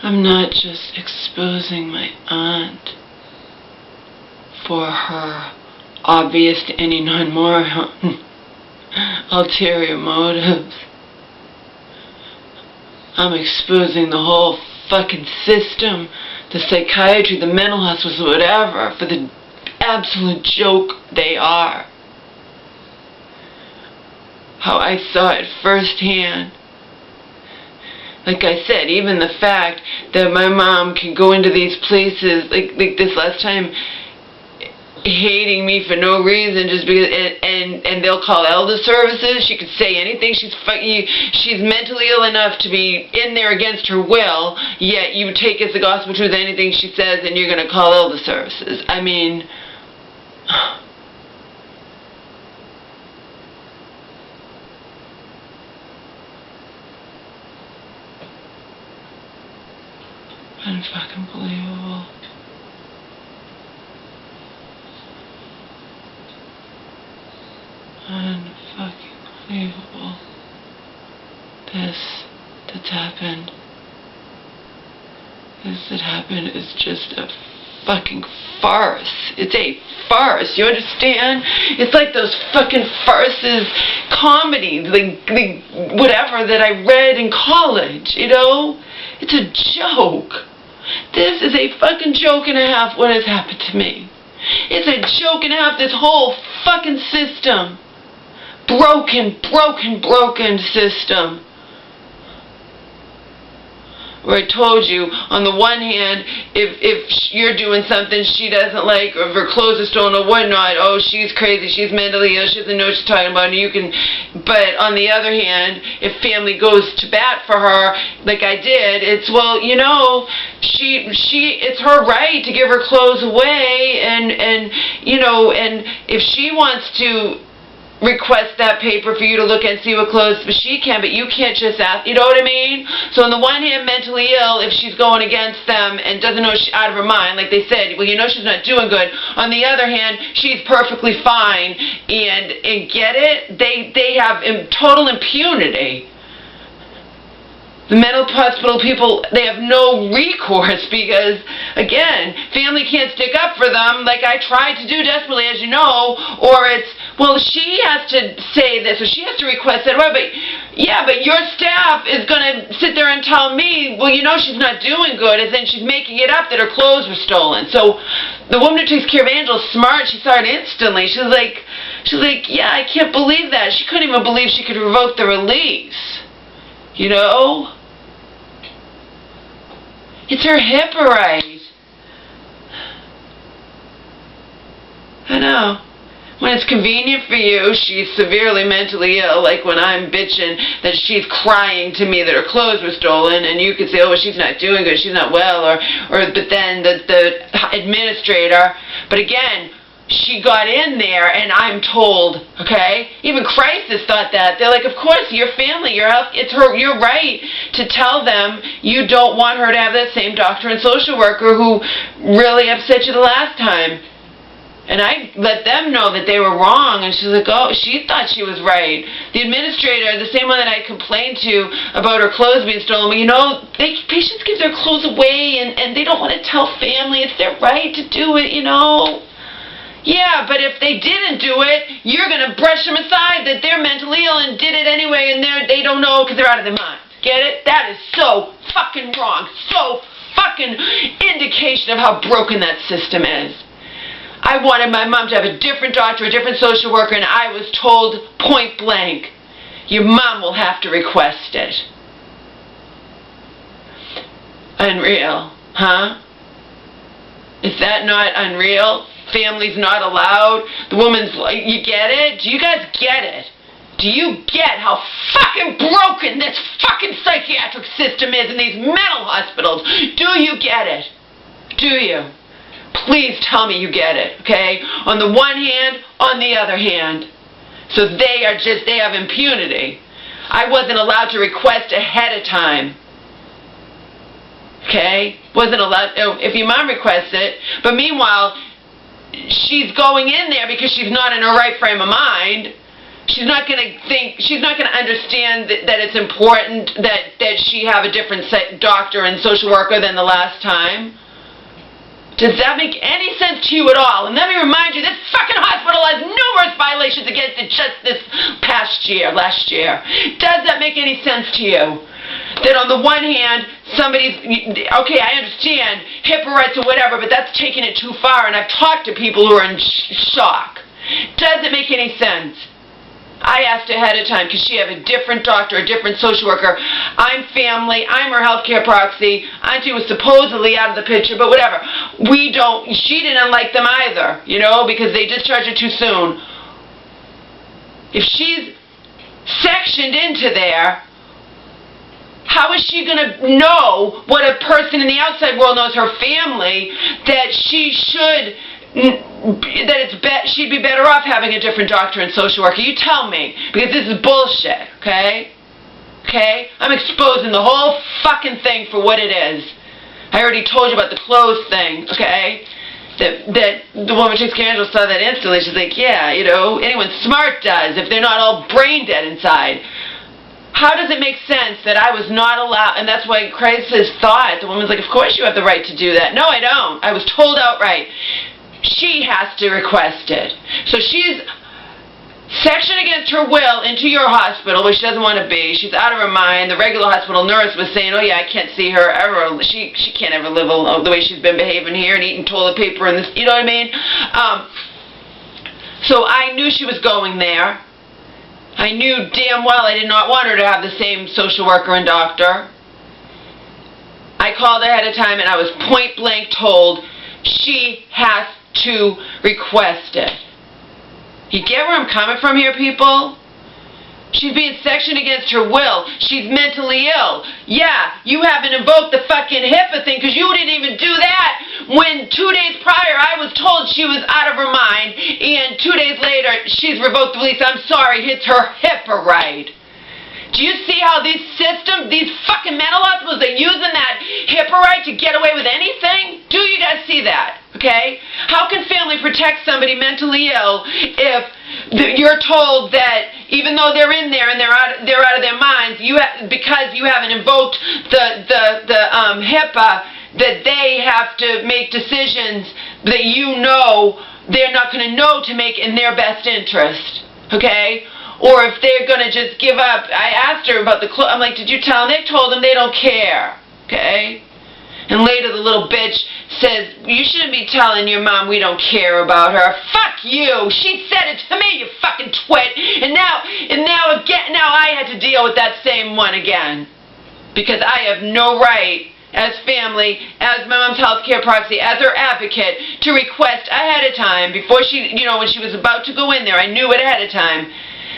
I'm not just exposing my aunt for her obvious to any non-moron ulterior motives. I'm exposing the whole fucking system, the psychiatry, the mental hospitals, whatever, for the absolute joke they are. How I saw it firsthand. Like I said, even the fact that my mom can go into these places, like this last time, hating me for no reason, just because, and they'll call elder services. She could say anything. She's mentally ill enough to be in there against her will, yet you take as the gospel truth anything she says, and you're going to call elder services. I mean, unfucking believable. Unfucking believable. This that's happened. This that happened is just a fucking farce. It's a farce. You understand? It's like those fucking farces, comedies, like whatever that I read in college, you know? It's a joke. This is a fucking joke and a half what has happened to me. It's a joke and a half, this whole fucking system. Broken system. Where I told you, on the one hand, if you're doing something she doesn't like, or if her clothes are stolen or whatnot, oh, she's crazy, she's mentally ill, she doesn't know what she's talking about, and you can, but on the other hand, if family goes to bat for her, like I did, it's, well, you know, it's her right to give her clothes away, and you know, and if she wants to request that paper for you to look and see what clothes, but she can, but you can't just ask, you know what I mean? So on the one hand, mentally ill, if she's going against them and doesn't know she's out of her mind, like they said, well, you know she's not doing good. On the other hand, she's perfectly fine, and get it? They have total impunity. The mental hospital people, they have no recourse because, again, family can't stick up for them like I tried to do desperately, as you know, or it's, well, she has to say this, or she has to request that, but yeah, but your staff is going to sit there and tell me, well, you know she's not doing good, and then she's making it up that her clothes were stolen. So the woman who takes care of Angela's smart. She saw it instantly. She's like, yeah, I can't believe that. She couldn't even believe she could revoke the release. You know? It's her hip right. I know. When it's convenient for you, she's severely mentally ill, like when I'm bitching that she's crying to me that her clothes were stolen, and you could say, oh, well, she's not doing good, she's not well, but then the administrator, but again, she got in there, and I'm told, okay? Even crisis thought that. They're like, of course, your family, your health, it's her, you're right to tell them you don't want her to have that same doctor and social worker who really upset you the last time. And I let them know that they were wrong, and she's like, oh, she thought she was right. The administrator, the same one that I complained to about her clothes being stolen, well, you know, patients give their clothes away, and they don't want to tell family. It's their right to do it, you know. Yeah, but if they didn't do it, you're going to brush them aside that they're mentally ill and did it anyway, and they don't know because they're out of their mind. Get it? That is so fucking wrong. So fucking indication of how broken that system is. I wanted my mom to have a different doctor, a different social worker, and I was told point blank, your mom will have to request it. Unreal, huh? Is that not unreal? Family's not allowed. The woman's like, you get it? Do you guys get it? Do you get how fucking broken this fucking psychiatric system is in these mental hospitals? Do you get it? Do you? Please tell me you get it, okay? On the one hand, on the other hand. So they have impunity. I wasn't allowed to request ahead of time. Okay? Wasn't allowed, if your mom requests it, but meanwhile, she's going in there because she's not in her right frame of mind. She's not going to understand that it's important that she have a different doctor and social worker than the last time. Does that make any sense to you at all? And let me remind you, this fucking hospital has numerous violations against it just this last year. Does that make any sense to you? That on the one hand, okay, I understand HIPAA rights or whatever, but that's taking it too far, and I've talked to people who are in shock. Does it make any sense? I asked ahead of time, because she have a different doctor, a different social worker. I'm family. I'm her healthcare proxy. Auntie was supposedly out of the picture, but whatever. She didn't like them either, because they discharged her too soon. If she's sectioned into there, how is she going to know what a person in the outside world knows, her family, that she'd be better off having a different doctor and social worker? You tell me, because this is bullshit, okay? Okay? I'm exposing the whole fucking thing for what it is. I already told you about the clothes thing, okay? That the woman who takes care of Angela saw that instantly. She's like, yeah, anyone smart does if they're not all brain dead inside. How does it make sense that I was not allowed, and that's why Christ has thought, the woman's like, of course you have the right to do that. No, I don't. I was told outright. She has to request it. So she's sectioned against her will into your hospital, where she doesn't want to be. She's out of her mind. The regular hospital nurse was saying, oh yeah, I can't see her ever. She can't ever live alone the way she's been behaving here and eating toilet paper and this, you know what I mean? So I knew she was going there. I knew damn well I did not want her to have the same social worker and doctor. I called ahead of time and I was point blank told she has to request it. You get where I'm coming from here, people? She's being sectioned against her will. She's mentally ill. Yeah, you haven't invoked the fucking HIPAA thing because you didn't even do that when 2 days prior I was told she was out of her mind, and 2 days later she's revoked the release. I'm sorry, it's her HIPAA right. Do you see how these fucking mental hospitals are using that HIPAA right to get away with anything? Do you guys see that? Okay? How can family protect somebody mentally ill if you're told that even though they're in there and they're out of their minds, because you haven't invoked the HIPAA, that they have to make decisions that they're not going to know to make in their best interest? Okay? Or if they're going to just give up. I asked her about the clothes. I'm like, did you tell them? They told them they don't care. Okay? And later the little bitch says, you shouldn't be telling your mom we don't care about her. Fuck you. She said it to me, you fucking twit. And now I had to deal with that same one again. Because I have no right as family, as my mom's healthcare proxy, as her advocate, to request ahead of time, before she, when she was about to go in there, I knew it ahead of time.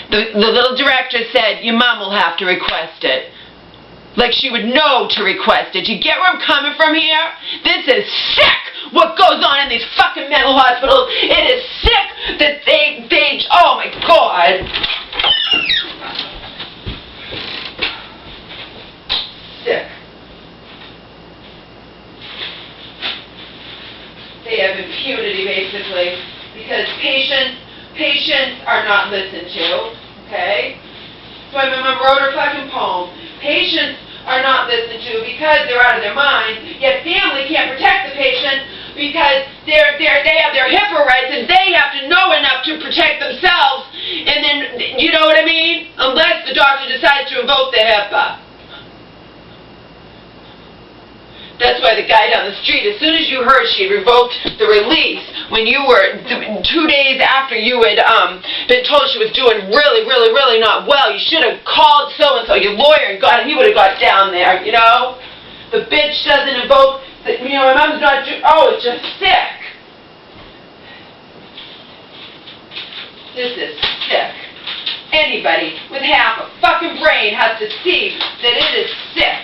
The little director said, your mom will have to request it. Like she would know to request it. You get where I'm coming from here? This is sick, what goes on in these fucking mental hospitals. It is sick that they oh my God. Sick. They have impunity, basically, because patients are not listened to, okay? So my mom wrote her fucking poem. Patients are not listened to because they're out of their minds, yet family can't protect the patient because they have their HIPAA rights and they have to know enough to protect themselves, and then, you know what I mean? Unless the doctor decides to invoke the HIPAA. That's why the guy down the street, as soon as you heard she revoked the release, when you were 2 days after you had been told she was doing really, really, really not well, you should have called so-and-so, your lawyer, and he would have got down there, The bitch doesn't invoke, my mom's not it's just sick. This is sick. Anybody with half a fucking brain has to see that it is sick.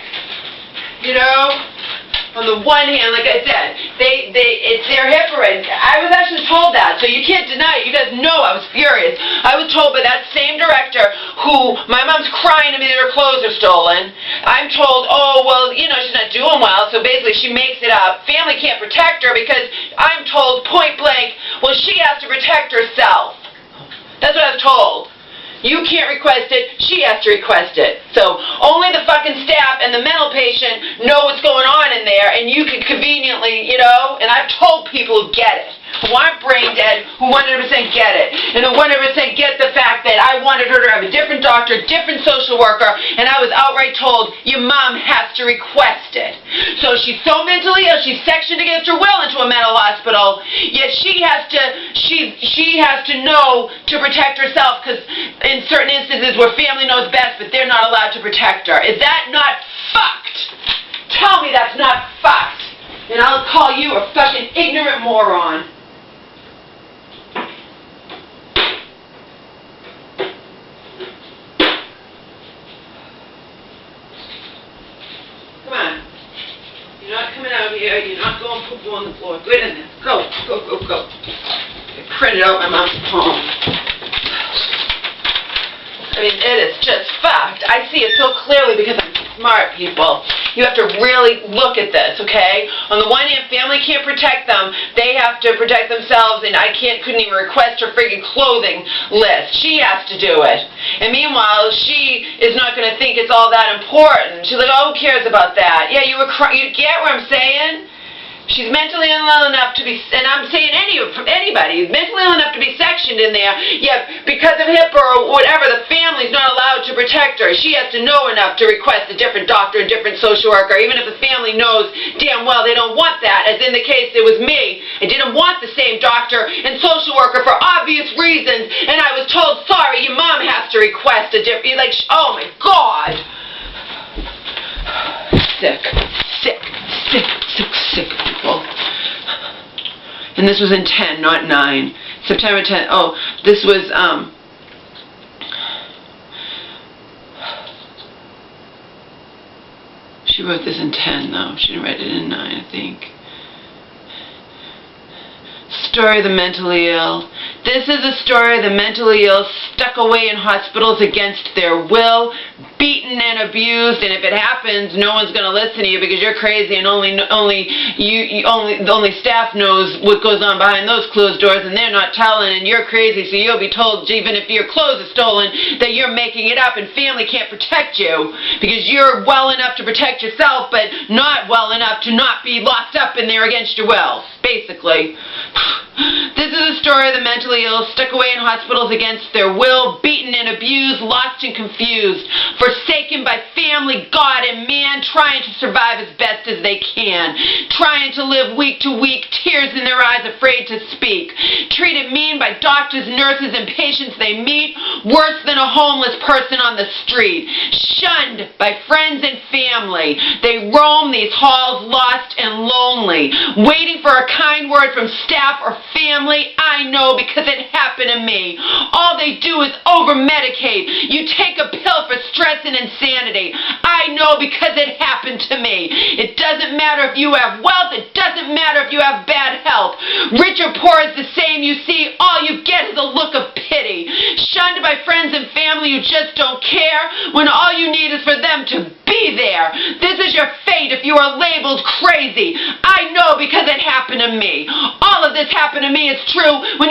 On the one hand, like I said, it's their HIPAA rights. I was actually told that, so you can't deny it. You guys know I was furious. I was told by that same director who, my mom's crying to me that her clothes are stolen. I'm told, oh, well, she's not doing well, so basically she makes it up. Family can't protect her because I'm told point blank, well, she has to protect herself. That's what I was told. You can't request it, she has to request it. So only the fucking staff and the mental patient know what's going on in there, and you can conveniently, you know, and I've told people who get it, who aren't brain dead, who 100% get it, and who 100% get the fact that I wanted her to have a different doctor, different social worker, and I was outright told, your mom has to request it. So she's so mentally ill, she's sectioned against her will into a mental hospital, yet she has to know to protect herself, because in certain instances where family knows best, but they're not allowed to protect her. Is that not fucked? Tell me that's not fucked, and I'll call you a fucking ignorant moron. Come on. You're not coming out here. You're not going poo-poo on the floor. Get in there. Go, go, go, go. I printed out my mom's poem. I mean, it is just fucked. I see it so clearly because I'm smart, people. You have to really look at this, okay? On the one hand, family can't protect them. They have to protect themselves, and I couldn't even request her friggin' clothing list. She has to do it. And meanwhile, she is not going to think it's all that important. She's like, oh, who cares about that? Yeah, you get what I'm saying? She's mentally ill enough to be, and I'm saying anybody, mentally ill enough to be sectioned in there, yet because of HIPAA or whatever, the family's not allowed to protect her. She has to know enough to request a different doctor, a different social worker, even if the family knows damn well they don't want that. As in the case, it was me. I didn't want the same doctor and social worker for obvious reasons, and I was told, sorry, your mom has to request a different, like, oh my God. Sick, sick, sick, sick, sick, people. And this was in 10, not 9. September 10th. Oh, this was, she wrote this in 10, though. She didn't write it in 9, I think. Story of the mentally ill. This is a story of the mentally ill stuck away in hospitals against their will, beaten and abused, and if it happens, no one's going to listen to you because you're crazy, and only staff knows what goes on behind those closed doors, and they're not telling, and you're crazy, so you'll be told, even if your clothes are stolen, that you're making it up, and family can't protect you because you're well enough to protect yourself, but not well enough to not be locked up in there against your will, basically. This is a story of the mentally ill stuck away in hospitals against their will, beaten and abused, lost and confused, forsaken by family, God, and man, trying to survive as best as they can, trying to live week to week, tears in their eyes, afraid to speak, treated mean by doctors, nurses, and patients they meet, worse than a homeless person on the street, shunned by friends and family. They roam these halls lost and lonely, waiting for a kind word from staff or family. I know because it happened to me. All they do is over-medicate. You take a pill for stress and insanity. I know because it happened to me. It doesn't matter if you have wealth. It doesn't matter if you have bad health. Rich or poor is the same. You see, all you get is a look of pity. Shunned by friends and family who just don't care when all you need is for them to be there. This is your fate if you are labeled crazy. I know because it happened to me. All of this happened to me. It's true. When